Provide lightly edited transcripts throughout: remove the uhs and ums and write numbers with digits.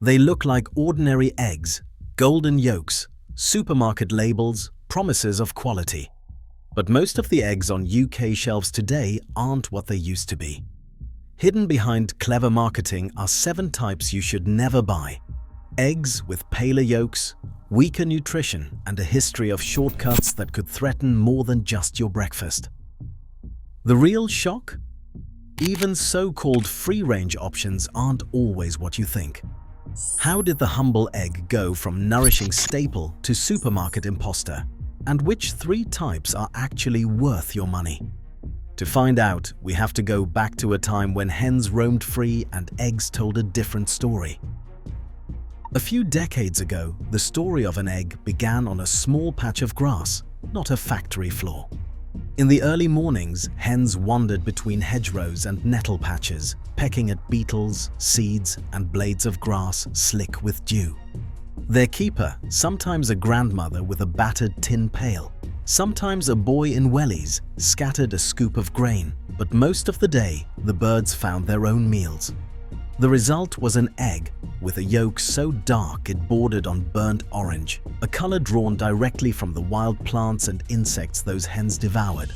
They look like ordinary eggs, golden yolks, supermarket labels, promises of quality. But most of the eggs on UK shelves today aren't what they used to be. Hidden behind clever marketing are 7 types you should never buy. Eggs with paler yolks, weaker nutrition, and a history of shortcuts that could threaten more than just your breakfast. The real shock? Even so-called free-range options aren't always what you think. How did the humble egg go from nourishing staple to supermarket imposter? And which 3 types are actually worth your money? To find out, we have to go back to a time when hens roamed free and eggs told a different story. A few decades ago, the story of an egg began on a small patch of grass, not a factory floor. In the early mornings, hens wandered between hedgerows and nettle patches, pecking at beetles, seeds, and blades of grass slick with dew. Their keeper, sometimes a grandmother with a battered tin pail, sometimes a boy in wellies, scattered a scoop of grain, but most of the day, the birds found their own meals. The result was an egg with a yolk so dark it bordered on burnt orange, a color drawn directly from the wild plants and insects those hens devoured.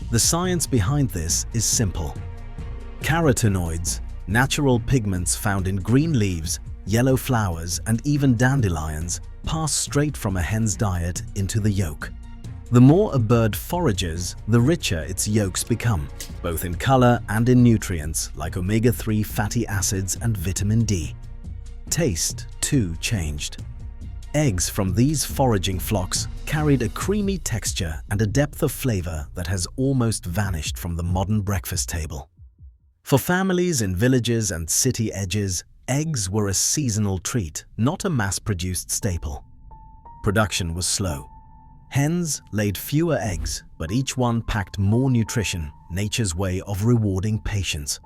The science behind this is simple. Carotenoids, natural pigments found in green leaves, yellow flowers, and even dandelions, pass straight from a hen's diet into the yolk. The more a bird forages, the richer its yolks become, both in color and in nutrients like omega-3 fatty acids and vitamin D. Taste, too, changed. Eggs from these foraging flocks carried a creamy texture and a depth of flavor that has almost vanished from the modern breakfast table. For families in villages and city edges, eggs were a seasonal treat, not a mass-produced staple. Production was slow. Hens laid fewer eggs, but each one packed more nutrition, nature's way of rewarding patience.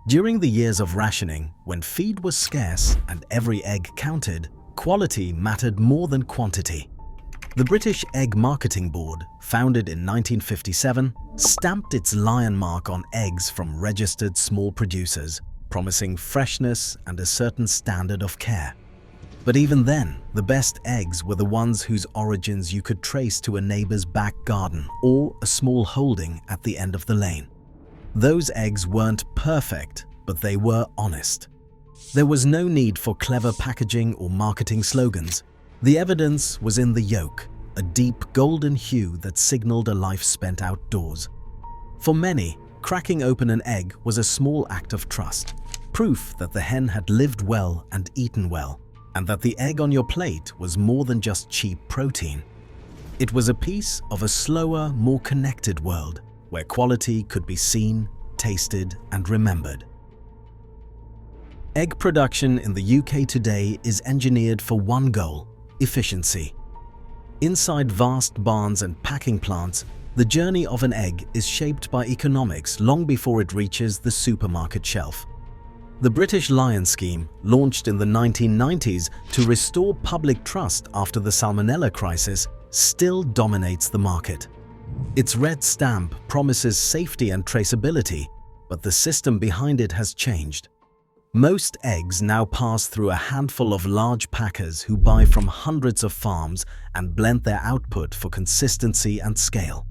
During the years of rationing, when feed was scarce and every egg counted, quality mattered more than quantity. The British Egg Marketing Board, founded in 1957, stamped its lion mark on eggs from registered small producers, promising freshness and a certain standard of care. But even then, the best eggs were the ones whose origins you could trace to a neighbor's back garden or a small holding at the end of the lane. Those eggs weren't perfect, but they were honest. There was no need for clever packaging or marketing slogans. The evidence was in the yolk, a deep golden hue that signaled a life spent outdoors. For many, cracking open an egg was a small act of trust, proof that the hen had lived well and eaten well, and that the egg on your plate was more than just cheap protein. It was a piece of a slower, more connected world, where quality could be seen, tasted, and remembered. Egg production in the UK today is engineered for one goal: efficiency. Inside vast barns and packing plants, the journey of an egg is shaped by economics long before it reaches the supermarket shelf. The British Lion Scheme, launched in the 1990s to restore public trust after the Salmonella crisis, still dominates the market. Its red stamp promises safety and traceability, but the system behind it has changed. Most eggs now pass through a handful of large packers who buy from hundreds of farms and blend their output for consistency and scale.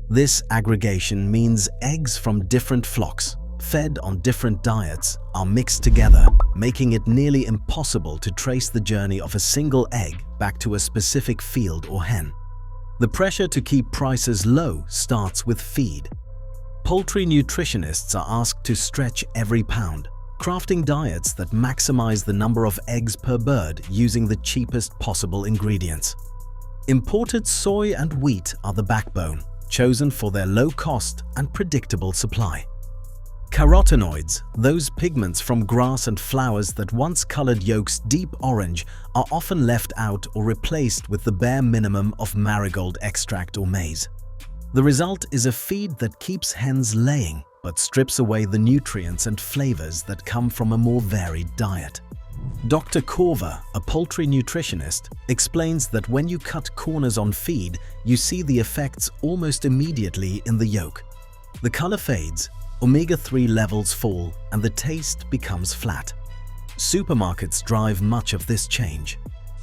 This aggregation means eggs from different flocks, fed on different diets, are mixed together, making it nearly impossible to trace the journey of a single egg back to a specific field or hen. The pressure to keep prices low starts with feed. Poultry nutritionists are asked to stretch every pound, crafting diets that maximize the number of eggs per bird using the cheapest possible ingredients. Imported soy and wheat are the backbone, chosen for their low cost and predictable supply. Carotenoids, those pigments from grass and flowers that once colored yolks deep orange, are often left out or replaced with the bare minimum of marigold extract or maize. The result is a feed that keeps hens laying, but strips away the nutrients and flavors that come from a more varied diet. Dr. Korver, a poultry nutritionist, explains that when you cut corners on feed, you see the effects almost immediately in the yolk. The color fades, omega-3 levels fall, and the taste becomes flat. Supermarkets drive much of this change.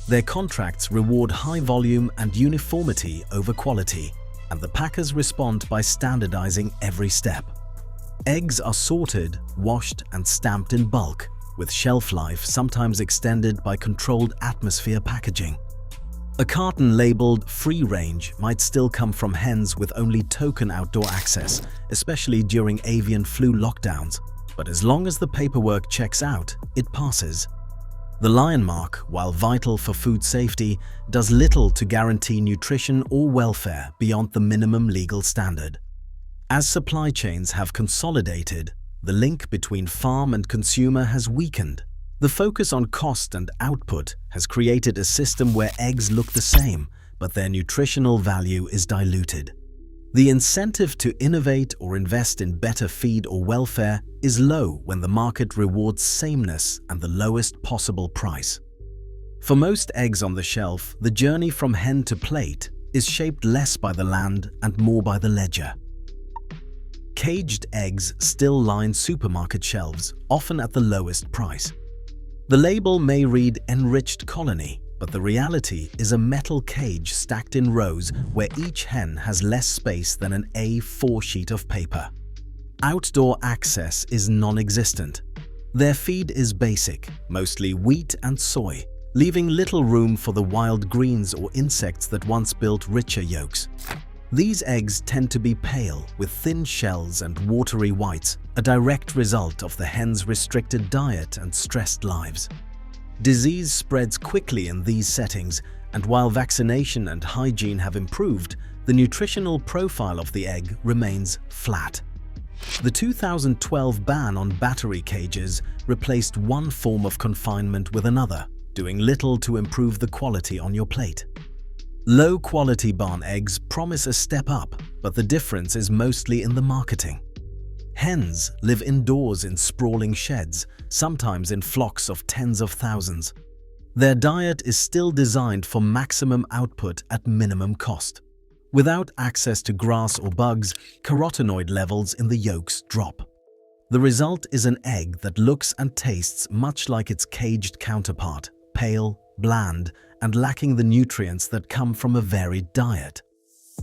Their contracts reward high volume and uniformity over quality, and the packers respond by standardizing every step. Eggs are sorted, washed, and stamped in bulk, with shelf life sometimes extended by controlled atmosphere packaging. A carton labeled free range might still come from hens with only token outdoor access, especially during avian flu lockdowns, but as long as the paperwork checks out, it passes. The lion mark, while vital for food safety, does little to guarantee nutrition or welfare beyond the minimum legal standard. As supply chains have consolidated, the link between farm and consumer has weakened. The focus on cost and output has created a system where eggs look the same, but their nutritional value is diluted. The incentive to innovate or invest in better feed or welfare is low when the market rewards sameness and the lowest possible price. For most eggs on the shelf, the journey from hen to plate is shaped less by the land and more by the ledger. Caged eggs still line supermarket shelves, often at the lowest price. The label may read "enriched colony," but the reality is a metal cage stacked in rows where each hen has less space than an A4 sheet of paper. Outdoor access is non-existent. Their feed is basic, mostly wheat and soy, leaving little room for the wild greens or insects that once built richer yolks. These eggs tend to be pale, with thin shells and watery whites, a direct result of the hen's restricted diet and stressed lives. Disease spreads quickly in these settings, and while vaccination and hygiene have improved, the nutritional profile of the egg remains flat. The 2012 ban on battery cages replaced one form of confinement with another, doing little to improve the quality on your plate. Low-quality barn eggs promise a step up, but the difference is mostly in the marketing. Hens live indoors in sprawling sheds, sometimes in flocks of tens of thousands. Their diet is still designed for maximum output at minimum cost. Without access to grass or bugs, carotenoid levels in the yolks drop. The result is an egg that looks and tastes much like its caged counterpart, pale, bland, and lacking the nutrients that come from a varied diet.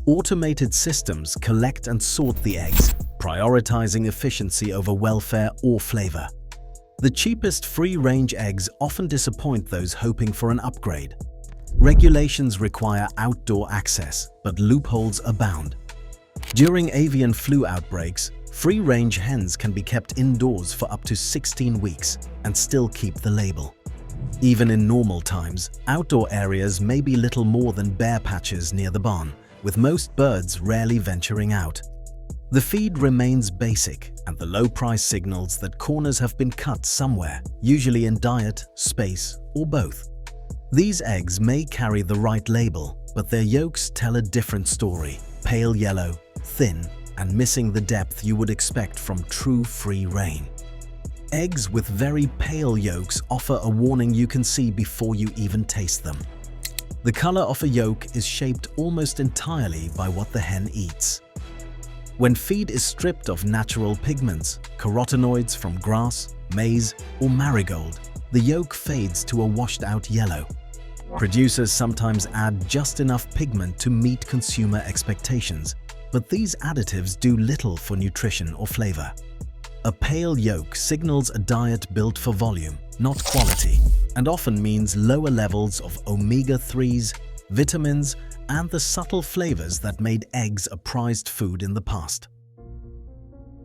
Automated systems collect and sort the eggs, prioritizing efficiency over welfare or flavor. The cheapest free-range eggs often disappoint those hoping for an upgrade. Regulations require outdoor access, but loopholes abound. During avian flu outbreaks, free-range hens can be kept indoors for up to 16 weeks and still keep the label. Even in normal times, outdoor areas may be little more than bare patches near the barn, with most birds rarely venturing out. The feed remains basic, and the low price signals that corners have been cut somewhere, usually in diet, space, or both. These eggs may carry the right label, but their yolks tell a different story: pale yellow, thin, and missing the depth you would expect from true free reign. Eggs with very pale yolks offer a warning you can see before you even taste them. The color of a yolk is shaped almost entirely by what the hen eats. When feed is stripped of natural pigments, carotenoids from grass, maize, or marigold, the yolk fades to a washed-out yellow. Producers sometimes add just enough pigment to meet consumer expectations, but these additives do little for nutrition or flavor. A pale yolk signals a diet built for volume, not quality, and often means lower levels of omega-3s, vitamins, and the subtle flavors that made eggs a prized food in the past.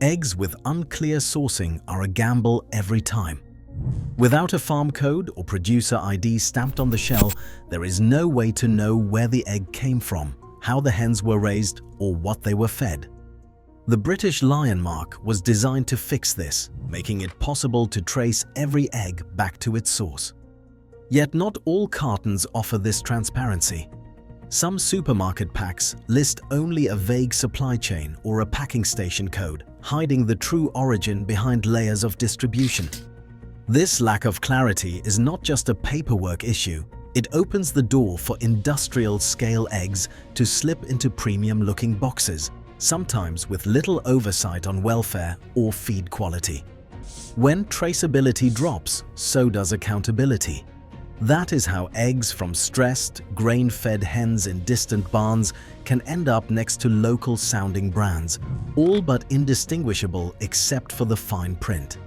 Eggs with unclear sourcing are a gamble every time. Without a farm code or producer ID stamped on the shell, there is no way to know where the egg came from, how the hens were raised, or what they were fed. The British lion mark was designed to fix this, making it possible to trace every egg back to its source. Yet not all cartons offer this transparency. Some supermarket packs list only a vague supply chain or a packing station code, hiding the true origin behind layers of distribution. This lack of clarity is not just a paperwork issue, it opens the door for industrial-scale eggs to slip into premium-looking boxes, sometimes with little oversight on welfare or feed quality. When traceability drops, so does accountability. That is how eggs from stressed, grain-fed hens in distant barns can end up next to local-sounding brands, all but indistinguishable except for the fine print.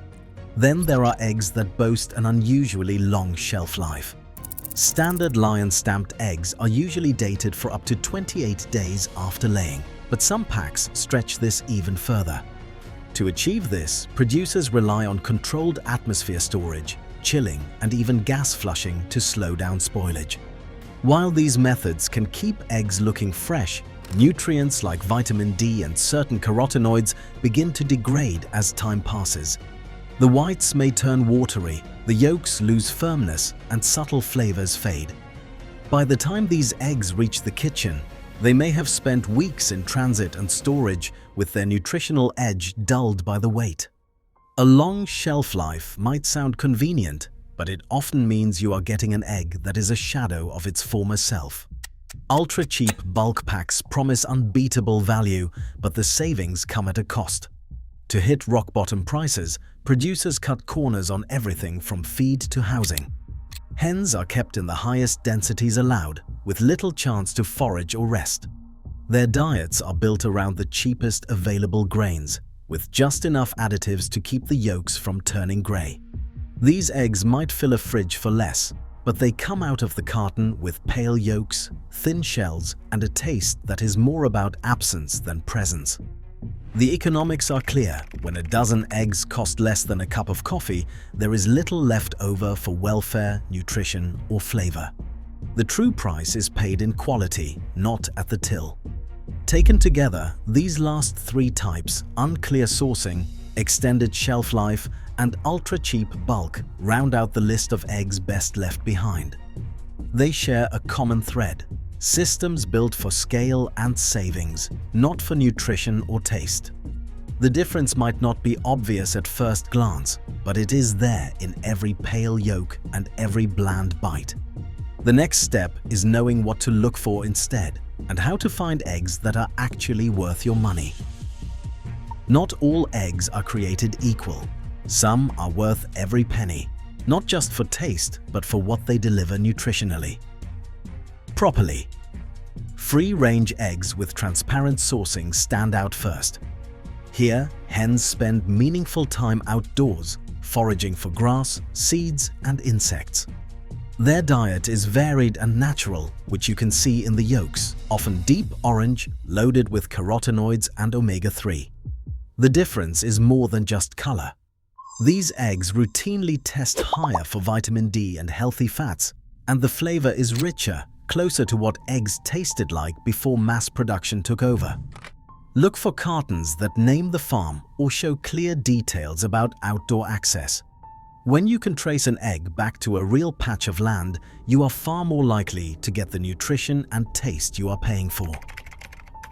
Then there are eggs that boast an unusually long shelf life. Standard lion-stamped eggs are usually dated for up to 28 days after laying, but some packs stretch this even further. To achieve this, producers rely on controlled atmosphere storage, chilling, and even gas flushing to slow down spoilage. While these methods can keep eggs looking fresh, nutrients like vitamin D and certain carotenoids begin to degrade as time passes. The whites may turn watery, the yolks lose firmness, and subtle flavors fade. By the time these eggs reach the kitchen, they may have spent weeks in transit and storage with their nutritional edge dulled by the weight. A long shelf life might sound convenient, but it often means you are getting an egg that is a shadow of its former self. Ultra-cheap bulk packs promise unbeatable value, but the savings come at a cost. To hit rock-bottom prices, producers cut corners on everything from feed to housing. Hens are kept in the highest densities allowed, with little chance to forage or rest. Their diets are built around the cheapest available grains, with just enough additives to keep the yolks from turning grey. These eggs might fill a fridge for less, but they come out of the carton with pale yolks, thin shells, and a taste that is more about absence than presence. The economics are clear. When a dozen eggs cost less than a cup of coffee, there is little left over for welfare, nutrition, or flavor. The true price is paid in quality, not at the till. Taken together, these last three types, unclear sourcing, extended shelf life, and ultra-cheap bulk, round out the list of eggs best left behind. They share a common thread: systems built for scale and savings, not for nutrition or taste. The difference might not be obvious at first glance, but it is there in every pale yolk and every bland bite. The next step is knowing what to look for instead, and how to find eggs that are actually worth your money. Not all eggs are created equal. Some are worth every penny, not just for taste, but for what they deliver nutritionally. Properly. Free-range eggs with transparent sourcing stand out first. Here, hens spend meaningful time outdoors, foraging for grass, seeds, and insects. Their diet is varied and natural, which you can see in the yolks, often deep orange, loaded with carotenoids and omega-3. The difference is more than just color. These eggs routinely test higher for vitamin D and healthy fats, and the flavor is richer, closer to what eggs tasted like before mass production took over. Look for cartons that name the farm or show clear details about outdoor access. When you can trace an egg back to a real patch of land, you are far more likely to get the nutrition and taste you are paying for.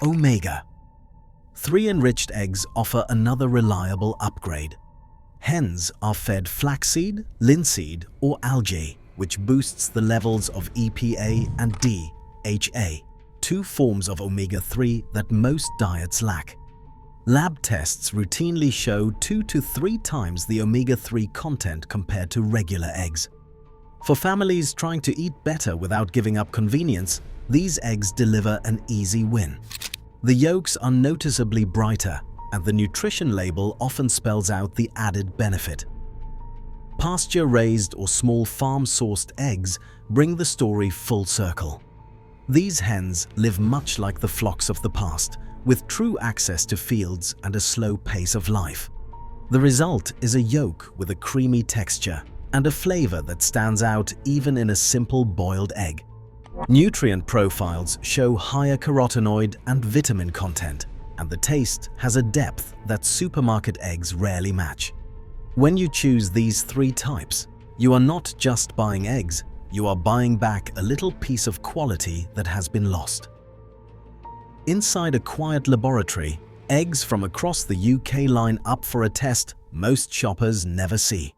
Omega-3 enriched eggs offer another reliable upgrade. Hens are fed flaxseed, linseed, or algae, which boosts the levels of EPA and DHA, two forms of omega-3 that most diets lack. Lab tests routinely show 2 to 3 times the omega-3 content compared to regular eggs. For families trying to eat better without giving up convenience, these eggs deliver an easy win. The yolks are noticeably brighter, and the nutrition label often spells out the added benefit. Pasture-raised or small farm-sourced eggs bring the story full circle. These hens live much like the flocks of the past, with true access to fields and a slow pace of life. The result is a yolk with a creamy texture and a flavor that stands out even in a simple boiled egg. Nutrient profiles show higher carotenoid and vitamin content, and the taste has a depth that supermarket eggs rarely match. When you choose these 3 types, you are not just buying eggs, you are buying back a little piece of quality that has been lost. Inside a quiet laboratory, eggs from across the UK line up for a test most shoppers never see.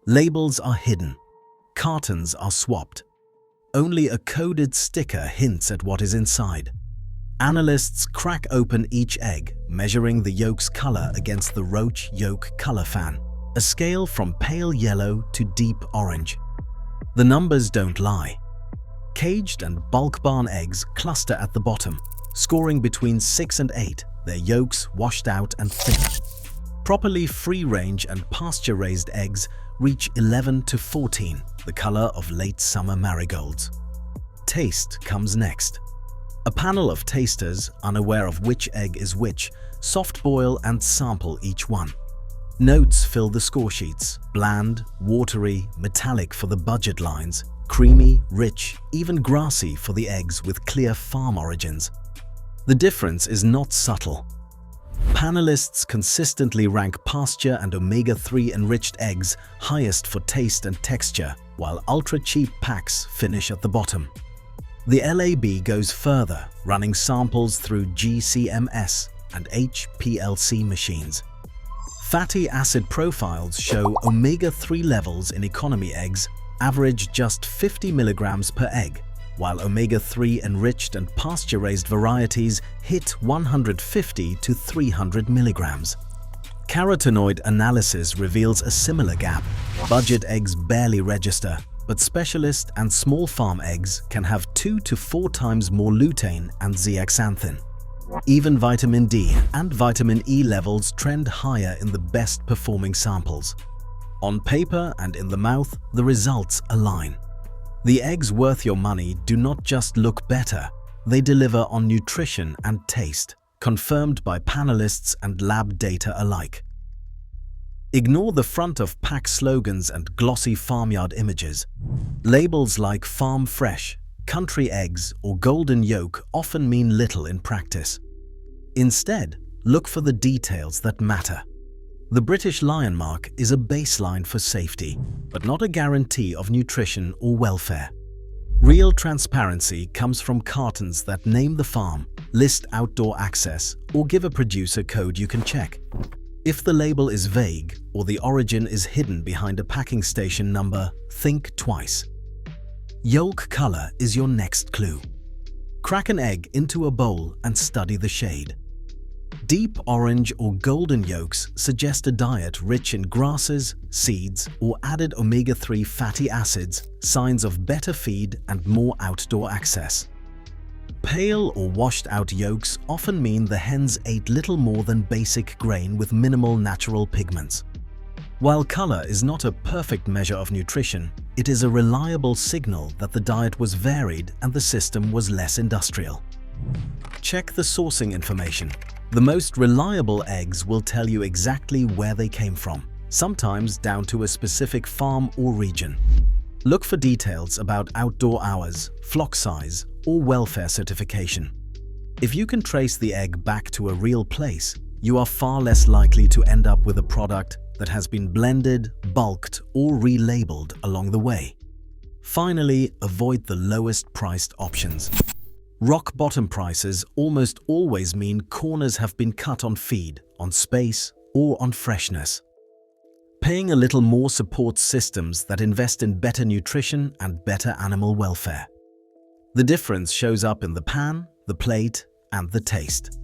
Labels are hidden. Cartons are swapped. Only a coded sticker hints at what is inside. Analysts crack open each egg, measuring the yolk's color against the Roche yolk color fan. a scale from pale yellow to deep orange. The numbers don't lie. Caged and bulk barn eggs cluster at the bottom, scoring between 6 and 8, their yolks washed out and thin. Properly free-range and pasture-raised eggs reach 11 to 14, the color of late summer marigolds. Taste comes next. A panel of tasters, unaware of which egg is which, soft-boil and sample each one. Notes fill the score sheets: bland, watery, metallic for the budget lines, creamy, rich, even grassy for the eggs with clear farm origins. The difference is not subtle. Panelists consistently rank pasture and omega-3 enriched eggs highest for taste and texture, while ultra-cheap packs finish at the bottom. The LAB goes further, running samples through GCMS and HPLC machines. Fatty acid profiles show omega-3 levels in economy eggs average just 50 milligrams per egg, while omega-3 enriched and pasture-raised varieties hit 150 to 300 milligrams. Carotenoid analysis reveals a similar gap. Budget eggs barely register, but specialist and small farm eggs can have 2 to 4 times more lutein and zeaxanthin. Even vitamin D and vitamin E levels trend higher in the best performing samples. On paper and in the mouth, the results align. The eggs worth your money do not just look better, they deliver on nutrition and taste, confirmed by panelists and lab data alike. Ignore the front of pack slogans and glossy farmyard images. Labels like farm fresh, country eggs, or golden yolk often mean little in practice. Instead, look for the details that matter. The British Lion Mark is a baseline for safety, but not a guarantee of nutrition or welfare. Real transparency comes from cartons that name the farm, list outdoor access, or give a producer code you can check. If the label is vague or the origin is hidden behind a packing station number, think twice. Yolk color is your next clue. Crack an egg into a bowl and study the shade. Deep orange or golden yolks suggest a diet rich in grasses, seeds, or added omega-3 fatty acids, signs of better feed and more outdoor access. Pale or washed out yolks often mean the hens ate little more than basic grain with minimal natural pigments. While color is not a perfect measure of nutrition, it is a reliable signal that the diet was varied and the system was less industrial. Check the sourcing information. The most reliable eggs will tell you exactly where they came from, sometimes down to a specific farm or region. Look for details about outdoor hours, flock size, or welfare certification. If you can trace the egg back to a real place, you are far less likely to end up with a product that has been blended, bulked, or relabeled along the way. Finally, avoid the lowest priced options. Rock bottom prices almost always mean corners have been cut on feed, on space, or on freshness. Paying a little more supports systems that invest in better nutrition and better animal welfare. The difference shows up in the pan, the plate, and the taste.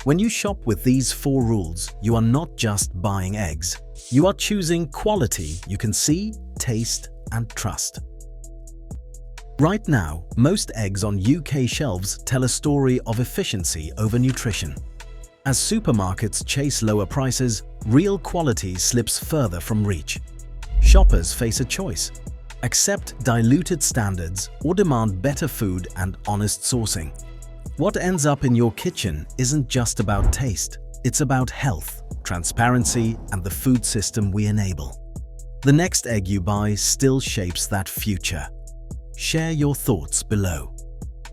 When you shop with these 4 rules, you are not just buying eggs. You are choosing quality you can see, taste, and trust. Right now, most eggs on UK shelves tell a story of efficiency over nutrition. As supermarkets chase lower prices, real quality slips further from reach. Shoppers face a choice: accept diluted standards or demand better food and honest sourcing. What ends up in your kitchen isn't just about taste, it's about health, transparency, and the food system we enable. The next egg you buy still shapes that future. Share your thoughts below.